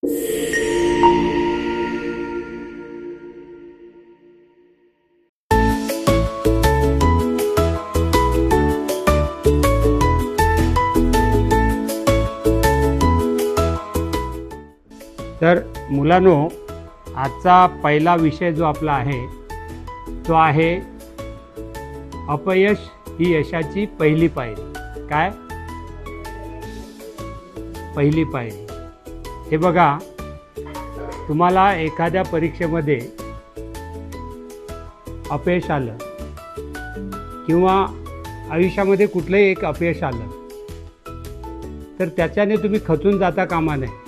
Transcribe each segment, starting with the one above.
तर मुलांनो, आजचा पहिला विषय जो आपला आहे तो आहे अपयश ही यशाची पहिली पायरी. काय? पहिली पायरी. हे बघा, तुम्हाला एखाद्या परीक्षेमध्ये अपयश आलं किंवा आयुष्यामध्ये कुठलंही एक अपयश आलं तर त्याच्याने तुम्ही खचून जाता कामा नये.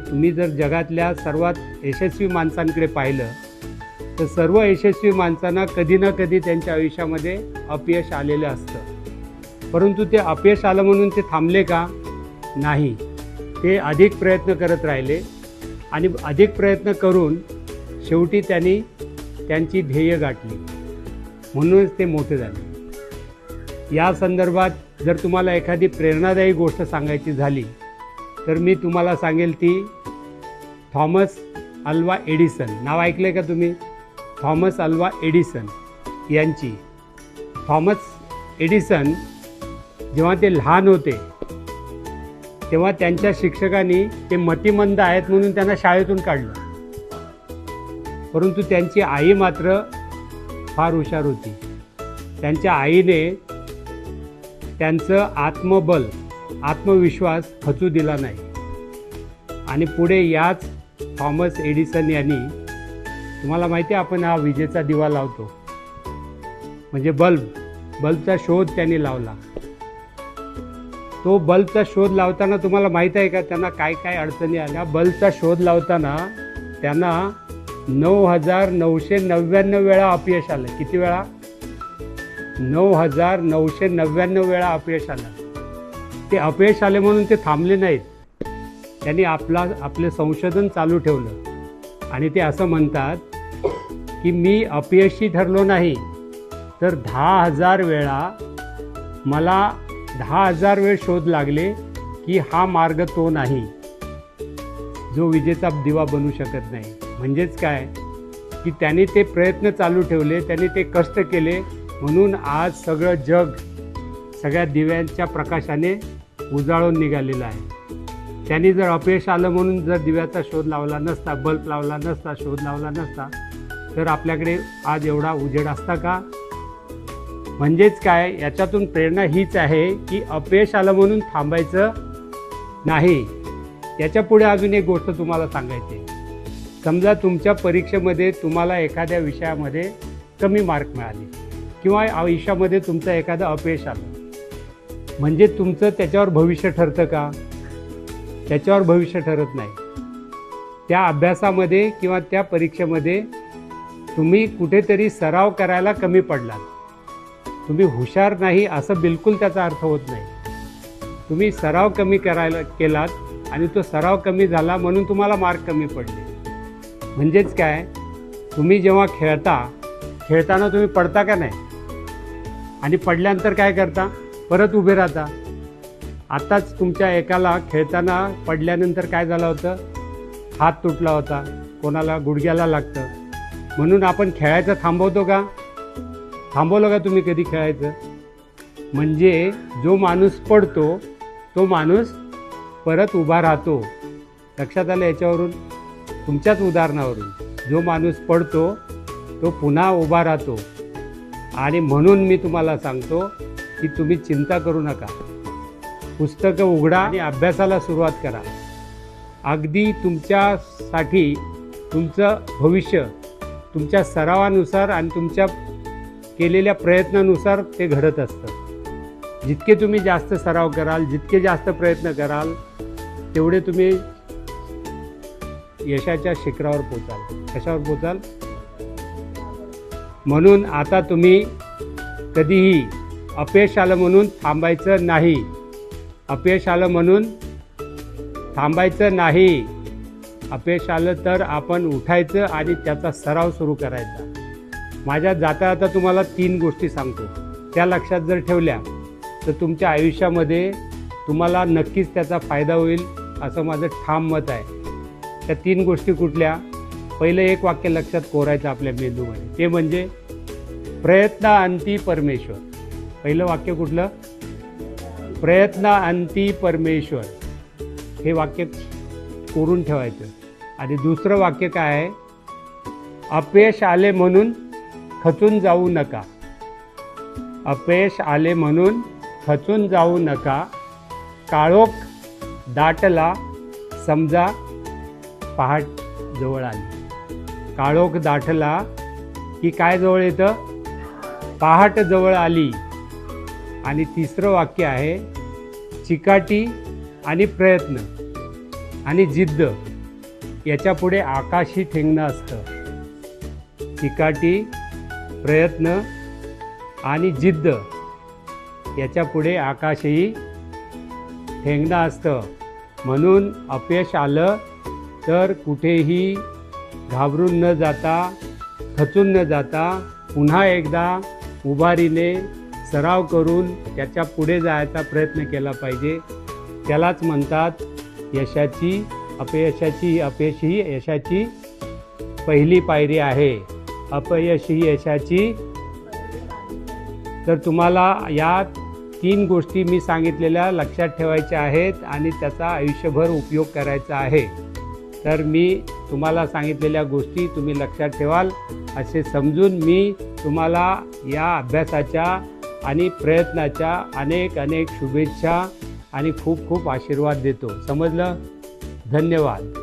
तुम्ही जर जगातल्या सर्वात यशस्वी माणसांकडे पाहिलं तर सर्व यशस्वी माणसांना कधी ना कधी त्यांच्या आयुष्यामध्ये अपयश आलेलं असतं. परंतु ते अपयश आलं म्हणून ते थांबले का? नाही. ते अधिक प्रयत्न करत राहिले आणि अधिक प्रयत्न करून शेवटी त्यांनी त्यांची ध्येय गाठली, म्हणूनच ते मोठे झाले. या संदर्भात जर तुम्हाला एखादी प्रेरणादायी गोष्ट सांगायची झाली तर मी तुम्हाला सांगेल ती थॉमस अल्वा एडिसन. नाव ऐकलं का तुम्ही? थॉमस अल्वा एडिसन यांची. थॉमस एडिसन जेव्हा ते लहान होते तेव्हा त्यांच्या शिक्षकांनी ते मतिमंद आहेत म्हणून त्यांना शाळेतून काढलं. परंतु त्यांची आई मात्र फार हुशार होती. त्यांच्या आईने त्यांचं आत्मविश्वास खचू दिला नाही आणि पुढे याच थॉमस एडिसन यांनी, तुम्हाला माहिती आहे आपण हा विजेचा दिवा लावतो म्हणजे बल्बचा शोध त्यांनी लावला. तो बल्बचा शोध लावताना तुम्हाला माहीत आहे का त्यांना काय काय अडचणी आल्या? बल्बचा शोध लावताना त्यांना 9,999 वेळा अपयश आलं. किती वेळा? 9,999 वेळा अपयश आलं. ते अपयश आले म्हणून ते थांबले नाहीत. त्यांनी आपले संशोधन चालू ठेवलं आणि ते असं म्हणतात की मी अपयशी ठरलो नाही तर 10,000 वेळा मला 10,000 वेळ शोध लागले की हा मार्ग तो नाही जो विजेचा दिवा बनू शकत नाही. म्हणजेच काय की त्यांनी ते प्रयत्न चालू ठेवले, त्यांनी ते कष्ट केले म्हणून आज सगळं जग सगळ्या दिव्यांच्या प्रकाशाने उजाळून निघालेलं आहे. त्यांनी जर अपयश आलं म्हणून जर दिव्याचा शोध लावला नसता, बल्ब लावला नसता, शोध लावला नसता तर आपल्याकडे आज एवढा उजेड असता का? म्हणजेच काय, याच्यातून प्रेरणा हीच आहे की अपयश आलं म्हणून थांबायचं नाही. याच्या पुढे अजून एक गोष्ट तुम्हाला सांगायची. समजा तुमच्या परीक्षेमध्ये तुम्हाला एखाद्या विषयामध्ये कमी मार्क मिळाले किंवा आयुष्यामध्ये तुमचं एखादं अपयश आलं, म्हणजे तुमचं त्याच्यावर भविष्य ठरतं का? त्याच्यावर भविष्य ठरत नाही. त्या अभ्यासामध्ये किंवा त्या परीक्षेमध्ये तुम्ही कुठेतरी सराव करायला कमी पडलात. तुम्ही हुशार नाही असं बिलकुल त्याचा अर्थ होत नाही. तुम्ही सराव कमी केलात आणि तो सराव कमी झाला म्हणून तुम्हाला मार्क कमी पडले. म्हणजेच काय, तुम्ही जेव्हा खेळताना तुम्ही पडता का नाही? आणि पडल्यानंतर काय करता? परत उभे राहता. आत्ताच तुमच्या एकाला खेळताना पडल्यानंतर काय झालं होतं? हात तुटला होता, कोणाला गुडघ्याला लागतं. म्हणून आपण खेळायचं थांबवतो का? थांबवलं का तुम्ही कधी खेळायचं? म्हणजे जो माणूस पडतो तो माणूस परत उभा राहतो. लक्षात आलं याच्यावरून? तुमच्याच उदाहरणावरून जो माणूस पडतो तो पुन्हा उभा राहतो. आणि म्हणून मी तुम्हाला सांगतो की तुम्ही चिंता करू नका. पुस्तकं उघडा आणि अभ्यासाला सुरुवात करा. अगदी तुमच्यासाठी तुमचं भविष्य तुमच्या सरावानुसार आणि तुमच्या केलेल्या प्रयत्नानुसार ते घडत असतं. जितके तुम्ही जास्त सराव कराल, जितके जास्त प्रयत्न कराल, तेवढे तुम्ही यशाच्या शिखरावर पोचाल. कशावर पोचाल? म्हणून आता तुम्ही कधीही अपयश आलं म्हणून थांबायचं नाही. अपयश आलं म्हणून थांबायचं नाही. अपयश आलं तर आपण उठायचं आणि त्याचा सराव सुरू करायचा. माझ्या जाता जाता तुम्हाला 3 गोष्टी सांगतो. त्या लक्षात जर ठेवल्या तर तुमच्या आयुष्यामध्ये तुम्हाला नक्कीच त्याचा फायदा होईल असं माझं ठाम मत आहे. त्या 3 गोष्टी कुठल्या? पहिलं एक वाक्य लक्षात कोरायचं आपल्या मेंदूमध्ये, ते म्हणजे प्रयत्नाअंती परमेश्वर. पहिलं वाक्य कुठलं? प्रयत्नाअंती परमेश्वर. हे वाक्य कोरून ठेवायचं. आणि दुसरं वाक्य काय आहे? अपयश आले म्हणून खचून जाऊ नका. अपयश आले म्हणून खचून जाऊ नका. काळोख दाटला समजा पहाट जवळ आली. काळोख दाटला की काय जवळ येतं? पहाट जवळ आली. आणि तिसरं वाक्य आहे चिकाटी आणि प्रयत्न आणि जिद्द याच्या पुढे आकाशही ठेंगणं असतं. चिकाटी, प्रयत्न आणि जिद्द याच्या पुढे आकाशही ठेंगणं असतं. म्हणून अपयश आलं तर कुठेही घाबरून न जाता, खचून न जाता, पुन्हा एकदा उभारीने सराव करून त्याच्या पुढे जायचा प्रयत्न केला पाहिजे. त्यालाच म्हणतात यशाची अपयश ही यशाची पहिली पायरी आहे. अपयश ही यशाची. तर तुम्हाला या 3 गोष्टी मी सांगितलेल्या लक्षात ठेवायच्या आहेत आणि त्याचा आयुष्यभर उपयोग करायचा आहे. तर मी तुम्हाला सांगितलेल्या गोष्टी तुम्ही लक्षात ठेवाल असे समजून मी तुम्हाला या अभ्यासाच्या आणि प्रयत्नाच्या अनेक शुभेच्छा आणि खूप खूप आशीर्वाद देतो. समजलं? धन्यवाद.